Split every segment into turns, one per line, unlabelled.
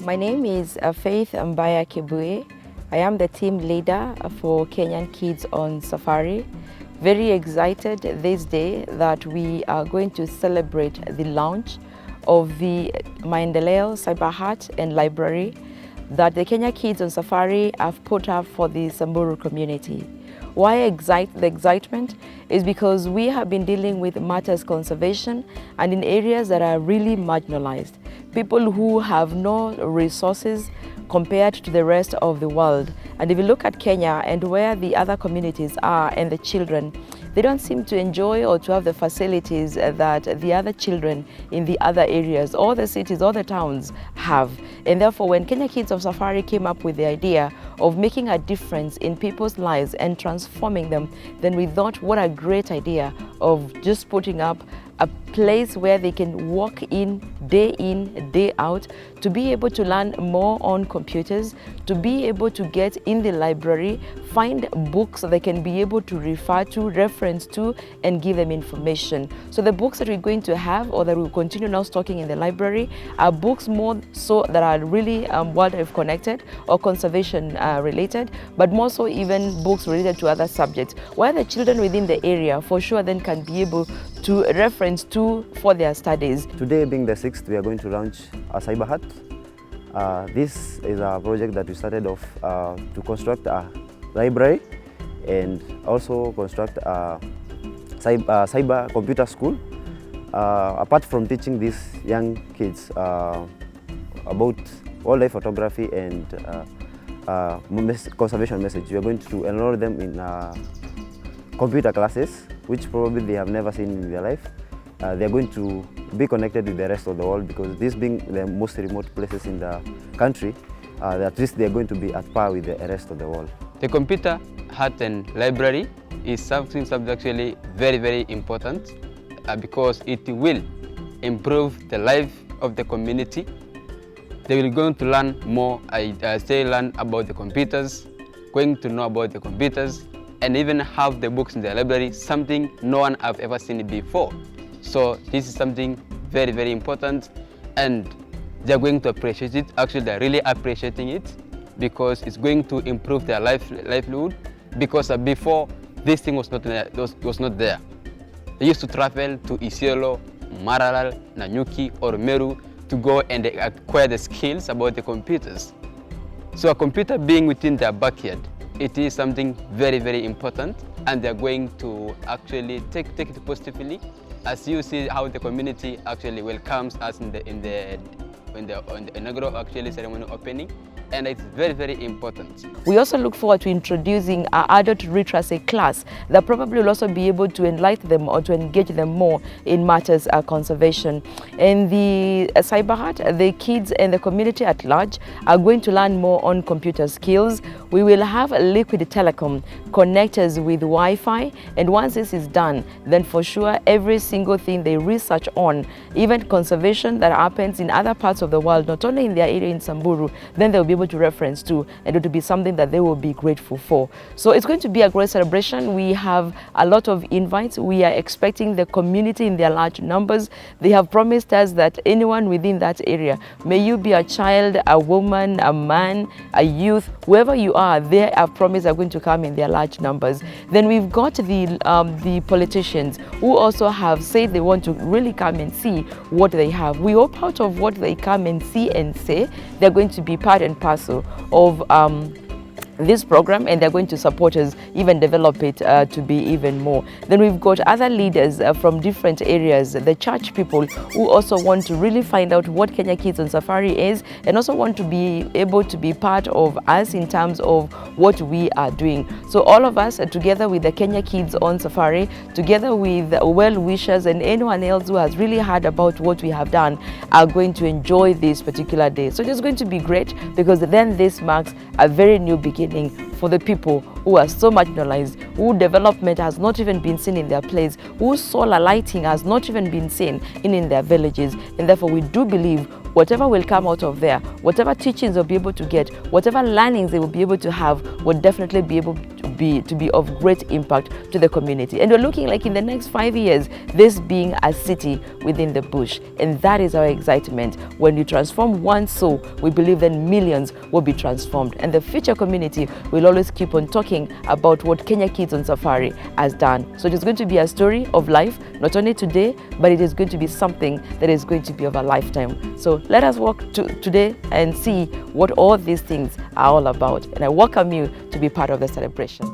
My name is Faith Mbaya Kibue. I am the team leader for Kenyan Kids on Safari. Very excited this day that we are going to celebrate the launch of the Maendeleo Cyber Hut and Library that the Kenyan Kids on Safari have put up for the Samburu community. Why the excitement is because we have been dealing with matters conservation and in areas that are really marginalized. People who have no resources compared to the rest of the world. And if you look at Kenya and where the other communities are and the children, they don't seem to enjoy or to have the facilities that the other children in the other areas, or the cities, or the towns have. And therefore, when Kenyan Kids of Safari came up with the idea of making a difference in people's lives and transforming them, then we thought, what a great idea of just putting up a place where they can walk in, day out, to be able to learn more on computers, to be able to get in the library, find books they can be able to refer to, reference to, and give them information. So the books that we're going to have, or that we'll continue now stocking in the library, are books more so that are really wildlife connected or conservation related, but more so even books related to other subjects, where the children within the area for sure then can be able to reference to for their studies.
Today being the 6th, we are going to launch a cyber hut. This is a project that we started off to construct a library and also construct a cyber computer school. Apart from teaching these young kids about wildlife photography and conservation message, we are going to enroll them in computer classes, which probably they have never seen in their life. They are going to be connected with the rest of the world, because this being the most remote places in the country, at least they are going to be at par with the rest of the world.
The computer hut and library is something actually very, very important because it will improve the life of the community. They will going to learn more, learn about the computers, going to know about the computers, and even have the books in the library, something no one have ever seen before. So this is something very, very important, and they're going to appreciate it. Actually, they're really appreciating it because it's going to improve their livelihood. Because before, this thing was not there. They used to travel to Isiolo, Maralal, Nanyuki, or Meru to go and acquire the skills about the computers. So a computer being within their backyard, it is something very, very important, and they're going to actually take it positively, as you see how the community actually welcomes us in the inaugural ceremony opening. And it's very, very important.
We also look forward to introducing our adult literacy class that probably will also be able to enlighten them or to engage them more in matters of conservation. In the cyber hut, the kids and the community at large are going to learn more on computer skills. We will have liquid telecom connectors with Wi-Fi, and once this is done, then for sure every single thing they research on, even conservation that happens in other parts of the world, not only in their area in Samburu, then they'll be able to reference to, and it will be something that they will be grateful for. So it's going to be a great celebration. We have a lot of invites. We are expecting the community in their large numbers. They have promised us that anyone within that area, may you be a child, a woman, a man, a youth, whoever you are, they have promised are going to come in their large numbers. Then we've got the politicians who also have said they want to really come and see what they have. We hope out of what they come and see and say, they're going to be part and parcel of this program, and they're going to support us even develop it to be even more. Then we've got other leaders from different areas, the church people who also want to really find out what Kenyan Kids on Safari is, and also want to be able to be part of us in terms of what we are doing. So all of us together with the Kenyan Kids on Safari, together with well-wishers and anyone else who has really heard about what we have done, are going to enjoy this particular day. So it's going to be great, because then this marks a very new beginning for the people who are so marginalized, who development has not even been seen in their place, whose solar lighting has not even been seen in their villages. And therefore we do believe whatever will come out of there, whatever teachings they'll be able to get, whatever learnings they will be able to have, will definitely be able to be of great impact to the community. And we're looking like in the next 5 years, this being a city within the bush. And that is our excitement. When you transform one soul, we believe then millions will be transformed. And the future community will always keep on talking about what Kenyan Kids on Safari has done. So it is going to be a story of life, not only today, but it is going to be something that is going to be of a lifetime. So let us walk today and see what all these things are all about. And I welcome you to be part of the celebration.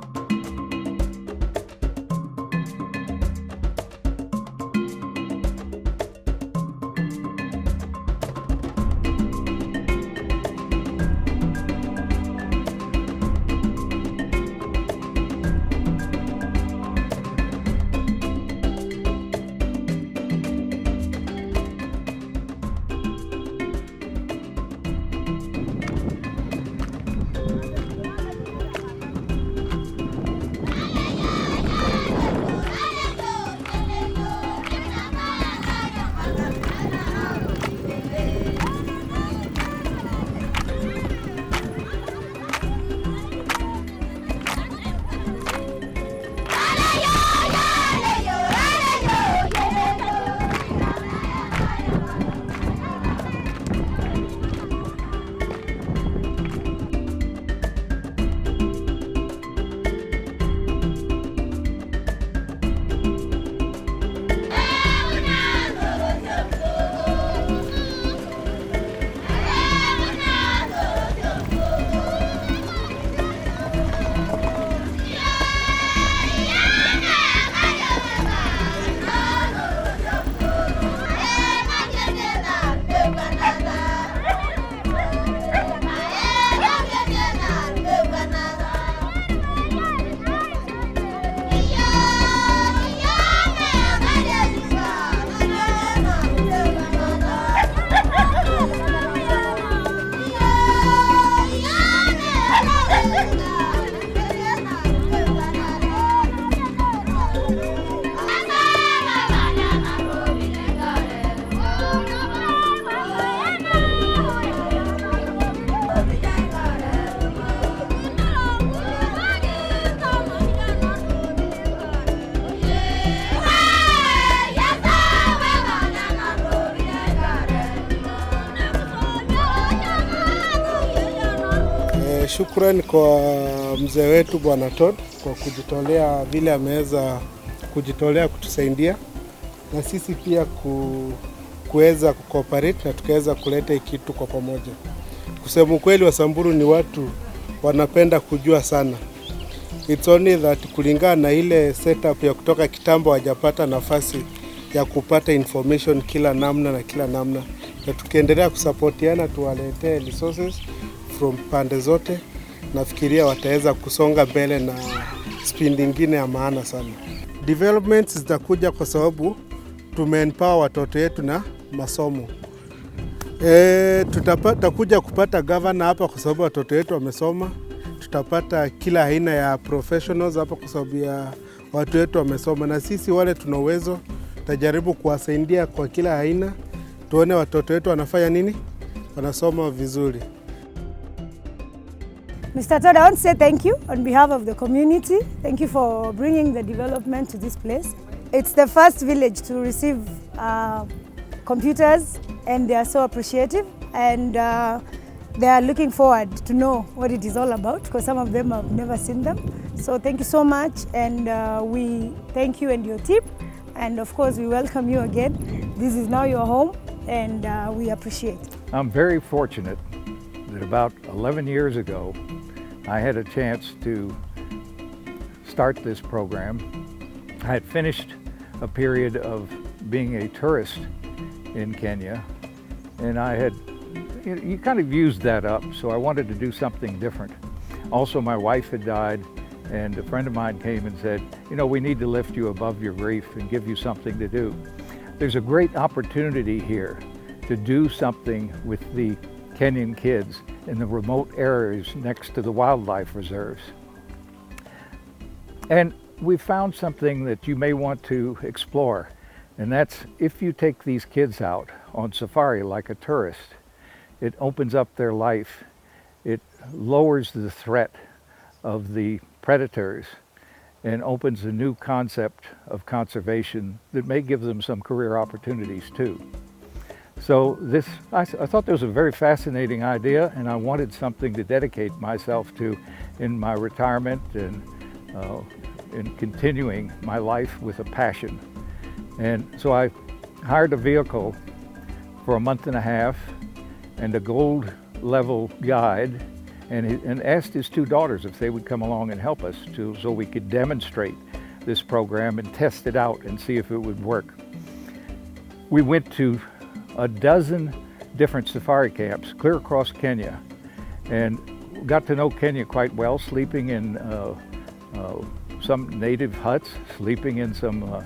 Shukrani kwa mzee wetu Bwana Todd kwa kujitolea vile ameweza kujitolea kutusaidia na sisi pia kuweza kucooperate na tukaweza kuleta kitu kwa pamoja. Kusema ukweli, wa Samburu ni watu wanapenda kujua sana. It's only that kulingana na ile setup ya kutoka kitambo hajapata nafasi ya kupata information kila namna na kila namna. Na tukiendelea kusapotiana tuwaletee resources from pande zote, nafikiria wataweza kusonga mbele na speed nyingine ya maana sana. Developments zitakuja kwa sababu tumeempower watoto wetu na masomo. Tutakuja kupata governor hapa kwa sababu watoto wetu wamesoma. Tutapata kila aina ya professionals hapa kwa sababu ya watu wetu wamesoma, na sisi wale tuna uwezo tutajaribu kuwasaidia kwa kila aina, tuone watoto wetu wanafanya nini, wanasoma vizuri.
Mr. Todd, I want to say thank you on behalf of the community. Thank you for bringing the development to this place. It's the first village to receive computers, and they are so appreciative, and they are looking forward to know what it is all about, because some of them have never seen them. So thank you so much, and we thank you and your team, and of course we welcome you again. This is now your home, and we appreciate.
I'm very fortunate that about 11 years ago I had a chance to start this program. I had finished a period of being a tourist in Kenya, and I had, you kind of used that up, so I wanted to do something different. Also, my wife had died, and a friend of mine came and said, you know, we need to lift you above your grief and give you something to do. There's a great opportunity here to do something with the Kenyan kids in the remote areas next to the wildlife reserves. And we found something that you may want to explore, and that's if you take these kids out on safari like a tourist, it opens up their life, it lowers the threat of the predators and opens a new concept of conservation that may give them some career opportunities too. So I thought this was a very fascinating idea, and I wanted something to dedicate myself to in my retirement and in continuing my life with a passion. And so I hired a vehicle for a month and a half and a gold level guide, and asked his 2 daughters if they would come along and help us so we could demonstrate this program and test it out and see if it would work. We went to a dozen different safari camps clear across Kenya and got to know Kenya quite well, sleeping in some native huts, sleeping in some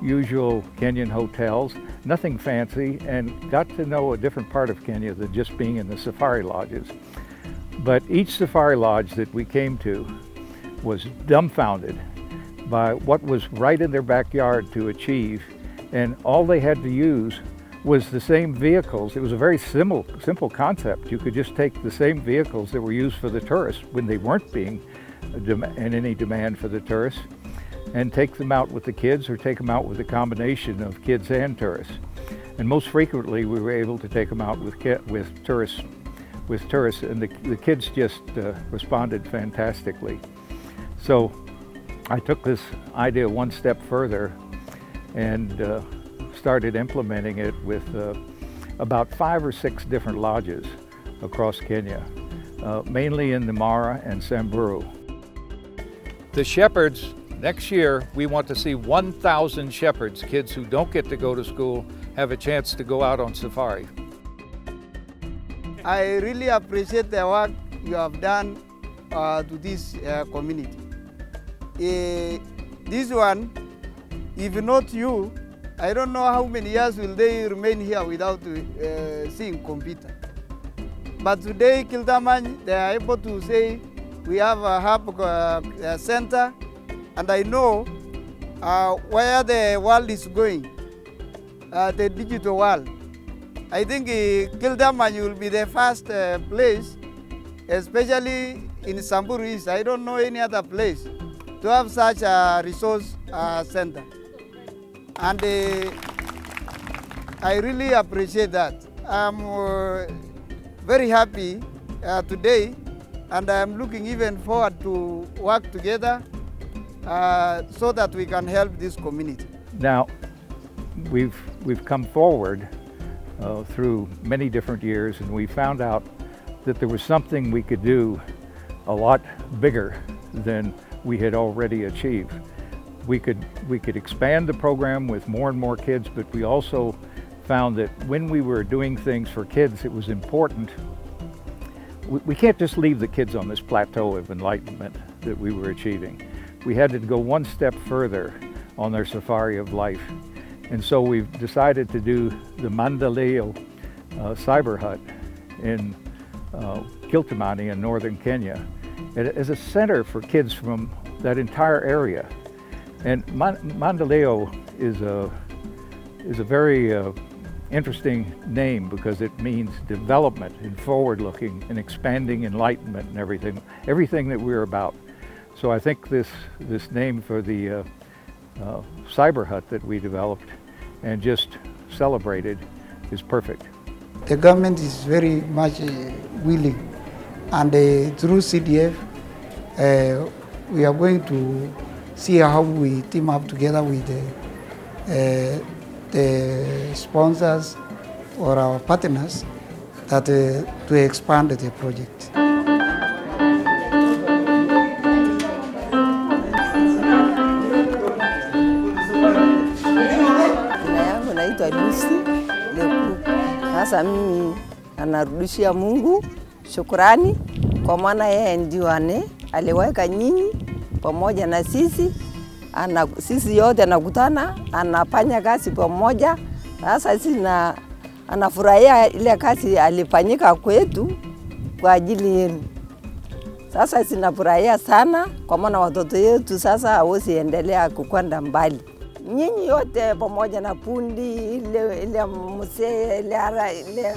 usual Kenyan hotels, nothing fancy, and got to know a different part of Kenya than just being in the safari lodges. But each safari lodge that we came to was dumbfounded by what was right in their backyard to achieve, and all they had to use was the same vehicles. It was a very simple concept. You could just take the same vehicles that were used for the tourists when they weren't being in any demand for the tourists, and take them out with the kids or take them out with a combination of kids and tourists. And most frequently we were able to take them out with tourists, and the kids just responded fantastically. So I took this idea one step further and started implementing it with about 5 or 6 different lodges across Kenya, mainly in the Mara and Samburu. The shepherds, next year we want to see 1,000 shepherds, kids who don't get to go to school, have a chance to go out on safari.
I really appreciate the work you have done to this community. This one, if not you, I don't know how many years will they remain here without seeing computer. But today, Kiltamany, they are able to say we have a hub center, and I know where the world is going, the digital world. I think Kiltamany will be the first place, especially in Samburu East. I don't know any other place to have such a resource center. And I really appreciate that. I'm very happy today, and I'm looking even forward to work together so that we can help this community.
Now, we've come forward through many different years, and we found out that there was something we could do a lot bigger than we had already achieved. We could expand the program with more and more kids, but we also found that when we were doing things for kids, it was important. We can't just leave the kids on this plateau of enlightenment that we were achieving. We had to go one step further on their safari of life. And so we've decided to do the Maendeleo cyber hut in Kiltamany in northern Kenya as a center for kids from that entire area. And Maendeleo is a very interesting name because it means development and forward-looking and expanding enlightenment and everything that we're about. So I think this name for the cyber hut that we developed and just celebrated is perfect.
The government is very much willing, and through CDF we are going to see how we team up together with the sponsors or our partners that to expand the project.
Sasa mimi anarudishia Mungu shukrani kwa maana yeye ndio aliweka nyinyi pamoja na sisi, sisi yote anakutana, anafanya kazi pamoja. Sasa sisi anafurahia ile kazi alifanyika kwetu kwa ajili yenu. Sasa sinafurahia sana kwa maana watoto yetu sasa hawezi endelea kukwenda mbali. Nyinyi yote pamoja na pundi ile msee ile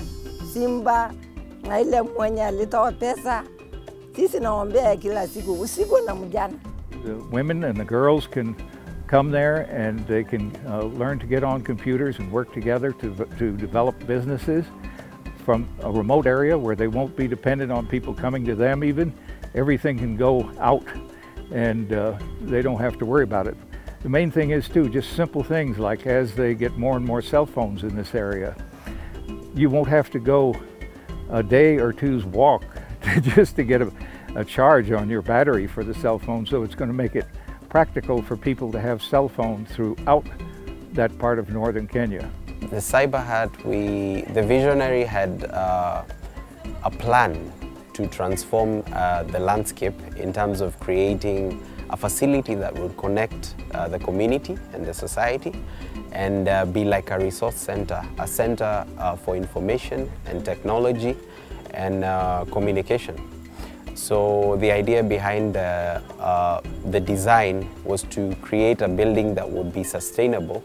simba na ile mwenye alitoa pesa, Sisi naombea kila siku, usiku na mchana.
The women and the girls can come there and they can learn to get on computers and work together to develop businesses from a remote area where they won't be dependent on people coming to them even. Everything can go out and they don't have to worry about it. The main thing is too, just simple things like as they get more and more cell phones in this area, you won't have to go a day or two's walk just to get a charge on your battery for the cell phone. So it's going to make it practical for people to have cell phones throughout that part of northern Kenya.
The Cyber Hut, the visionary had a plan to transform the landscape in terms of creating a facility that would connect the community and the society and be like a resource center, a center for information and technology and communication. So the idea behind the design was to create a building that would be sustainable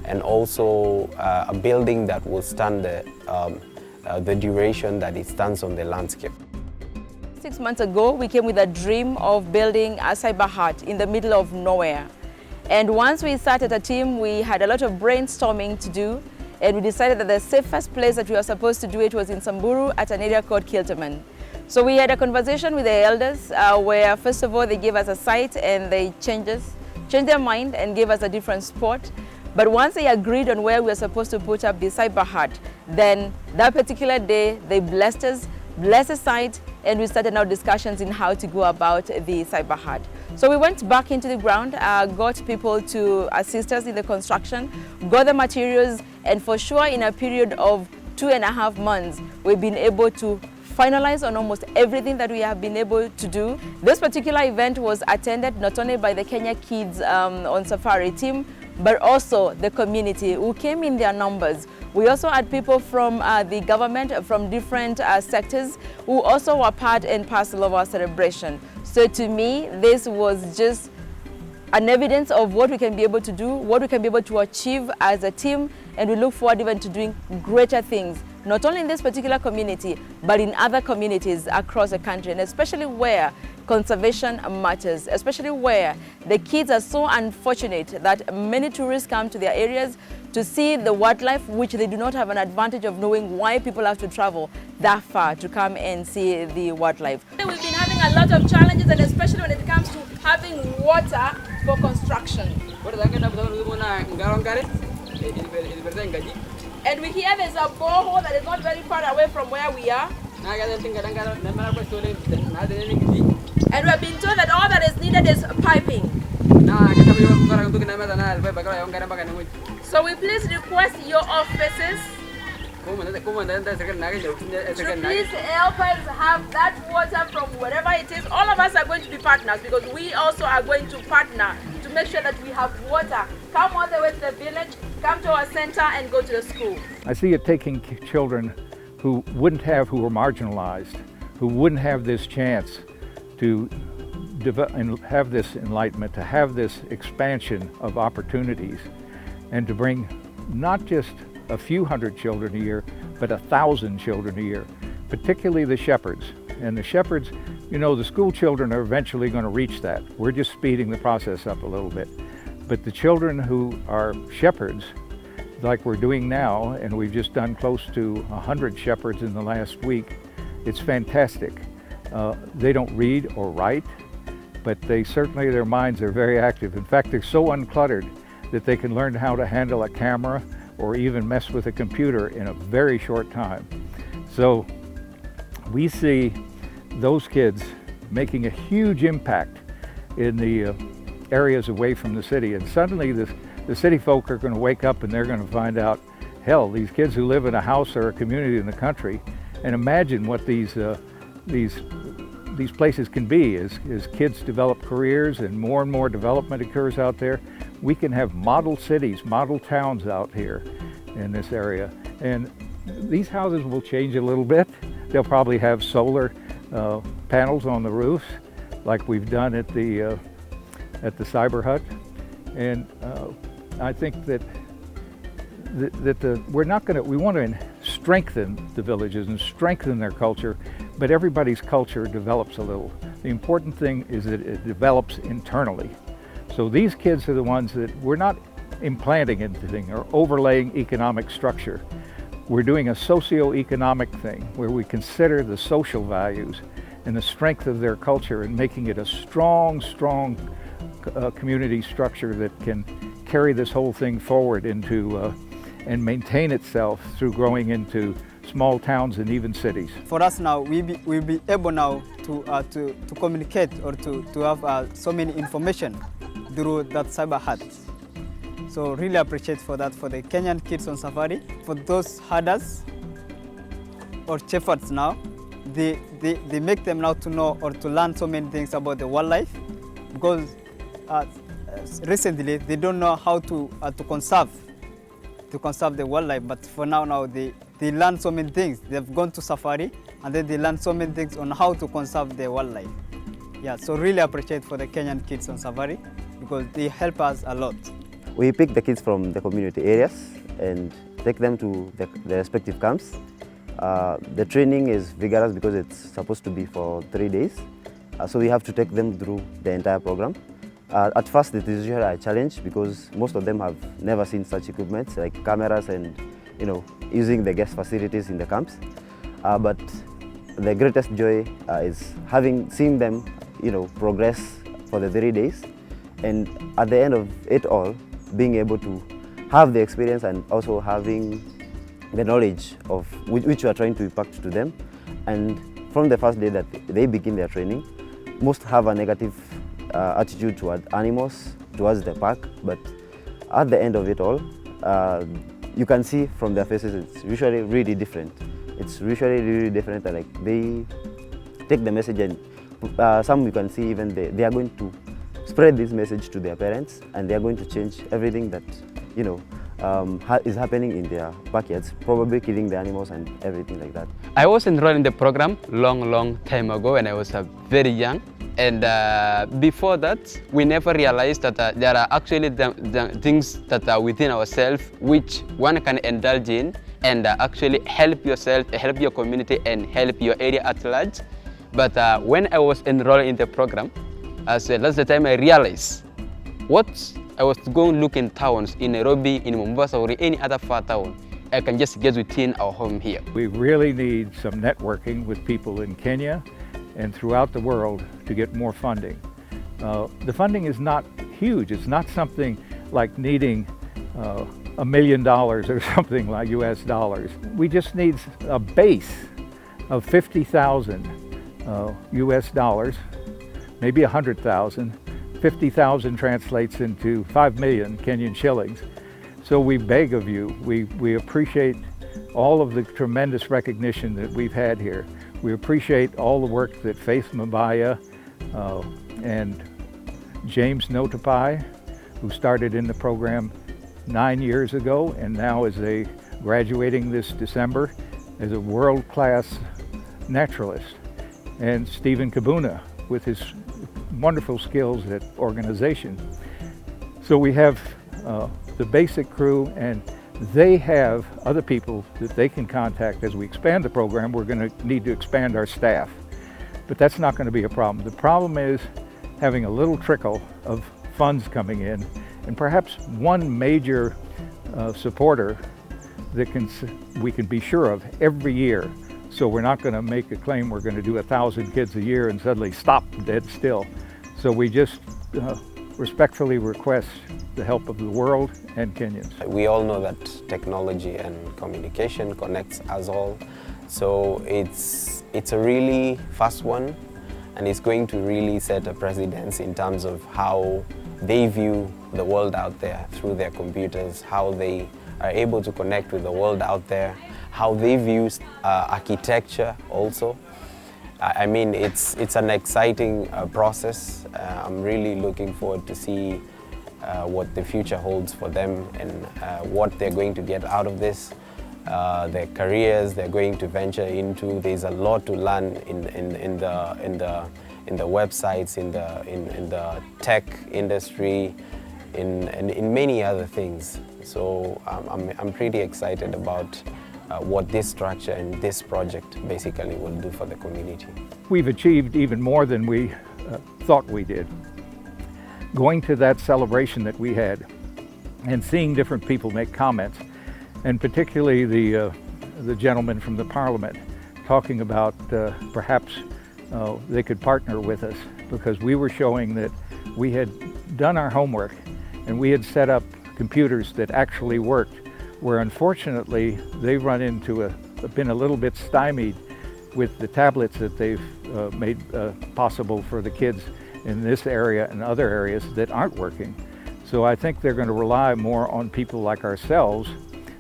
and also a building that will stand the duration that it stands on the landscape.
6 months ago, we came with a dream of building a cyber hut in the middle of nowhere. And once we started a team, we had a lot of brainstorming to do, and we decided that the safest place that we were supposed to do it was in Samburu at an area called Kiltamany. So we had a conversation with the elders where first of all they gave us a site and they changed their mind and gave us a different spot. But once they agreed on where we were supposed to put up the cyber hut, then that particular day they blessed us, blessed the site, and we started now discussions in how to go about the cyber hut. So we went back into the ground, got people to assist us in the construction, got the materials, and for sure in a period of 2.5 months, we've been able to finalize on almost everything that we have been able to do. This particular event was attended not only by the Kenyan Kids on Safari team, but also the community who came in their numbers. We also had people from the government, from different sectors, who also were part and parcel of our celebration. So to me, this was just an evidence of what we can be able to do, what we can be able to achieve as a team, and we look forward even to doing greater things, not only in this particular community, but in other communities across the country, and especially where conservation matters, especially where the kids are so unfortunate that many tourists come to their areas to see the wildlife, which they do not have an advantage of knowing why people have to travel that far to come and see the wildlife. We've been having a lot of challenges, and especially when it comes to having water for construction. And we hear there's a borehole that is not very far away from where we are. And we've been told that all that is needed is piping. So we please request your offices to please help us have that water from wherever it is. All of us are going to be partners because we also are going to partner to make sure that we have water. Come all the way to the village, come to our center and go to the school.
I see it taking children who were marginalized, who wouldn't have this chance to have this enlightenment, to have this expansion of opportunities, and to bring not just a few hundred children a year, but 1,000 children a year, particularly the shepherds. And the shepherds, you know, the school children are eventually going to reach that. We're just speeding the process up a little bit. But the children who are shepherds, like we're doing now, and we've just done close to 100 shepherds in the last week, it's fantastic. They don't read or write, but certainly their minds are very active. In fact, they're so uncluttered that they can learn how to handle a camera or even mess with a computer in a very short time. So we see those kids making a huge impact in the areas away from the city, and suddenly the city folk are going to wake up and they're going to find out, hell, these kids who live in a house or a community in the country, and imagine what these places can be as kids develop careers and more development occurs out there. We can have model cities, model towns out here in this area. And these houses will change a little bit. They'll probably have solar panels on the roofs like we've done at the Cyber Hut. And I think that we want to strengthen the villages and strengthen their culture, but everybody's culture develops a little. The important thing is that it develops internally. So these kids are the ones that we're not implanting anything or overlaying economic structure. We're doing a socio-economic thing where we consider the social values and the strength of their culture and making it a strong community structure that can carry this whole thing forward into and maintain itself through growing into small towns and even cities.
For us now, we'll be able now to communicate or to have so many information through that cyber hut. So really appreciate for that, for the Kenyan Kids on Safari, for those herders or shepherds now, they make them now to know or to learn so many things about the wildlife, because recently they don't know how to conserve the wildlife, but for now they learn so many things. They've gone to safari and then they learn so many things on how to conserve the wildlife. Yeah, so really appreciate for the Kenyan Kids on Safari because they help us a lot.
We pick the kids from the community areas and take them to the respective camps. The training is vigorous because it's supposed to be for 3 days. So we have to take them through the entire program. At first it is usually a challenge because most of them have never seen such equipment like cameras and using the guest facilities in the camps. But the greatest joy is seeing them progress for the 3 days, and at the end of it all being able to have the experience and also having the knowledge of which we are trying to impact to them. And from the first day that they begin their training, most have a negative attitude towards animals, towards the park, but at the end of it all, you can see from their faces it's usually really different. It's usually really different, and like they take the message, and some you can see even they are going to spread this message to their parents, and they are going to change everything that is happening in their backyards, probably killing the animals and everything like that.
I was enrolled in the program long time ago when I was very young. And before that, we never realized that there are actually the things that are within ourselves which one can indulge in and actually help yourself, help your community, and help your area at large. But when I was enrolled in the program, that's the time I realized what I was going look in towns, in Nairobi, in Mombasa, or any other far town, I can just get within our home here.
We really need some networking with people in Kenya and throughout the world to get more funding. The funding is not huge. It's not something like needing $1 million or something like US dollars. We just need a base of 50,000 US dollars, maybe 100,000. 50,000 translates into 5 million Kenyan shillings. So we beg of you, we appreciate all of the tremendous recognition that we've had here. We appreciate all the work that Faith Mabaya and James Notapai, who started in the program 9 years ago and now is graduating this December as a world-class naturalist, and Stephen Kabuna with his wonderful skills at organization. So we have the basic crew, and they have other people that they can contact. As we expand the program, we're going to need to expand our staff, but that's not going to be a problem. The problem is having a little trickle of funds coming in, and perhaps one major supporter that we can be sure of every year. So we're not going to make a claim we're going to do 1,000 kids a year and suddenly stop dead still. So we just respectfully request the help of the world and Kenyans.
We all know that technology and communication connects us all. So it's a really fast one, and it's going to really set a precedence in terms of how they view the world out there through their computers, how they are able to connect with the world out there, how they view architecture also. I mean, it's an exciting process. I'm really looking forward to see what the future holds for them and what they're going to get out of this, their careers they're going to venture into. There's a lot to learn in the websites, in the tech industry, in many other things. So I'm pretty excited about what this structure and this project basically will do for the community.
We've achieved even more than we thought we did. Going to that celebration that we had and seeing different people make comments, and particularly the gentleman from the Parliament talking about perhaps they could partner with us, because we were showing that we had done our homework and we had set up computers that actually worked, where unfortunately they've run into been a little bit stymied with the tablets that they've made possible for the kids in this area and other areas that aren't working. So I think they're going to rely more on people like ourselves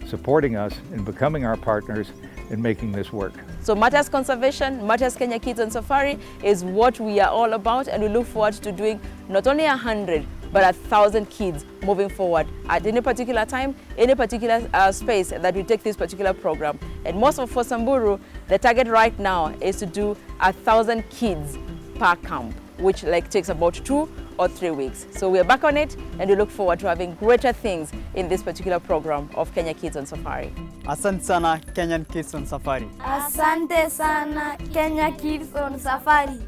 supporting us and becoming our partners in making this work.
So Matters Conservation, Matters Kenya Kids on Safari is what we are all about, and we look forward to doing not only 100 but 1,000 kids moving forward at any particular time, any particular space that we take this particular program. And most of for Samburu, the target right now is to do 1,000 kids per camp, which takes about 2 or 3 weeks. So we are back on it, and we look forward to having greater things in this particular program of Kenya Kids on Safari.
Asante sana Kenyan Kids on Safari.
Asante sana Kenya Kids on Safari.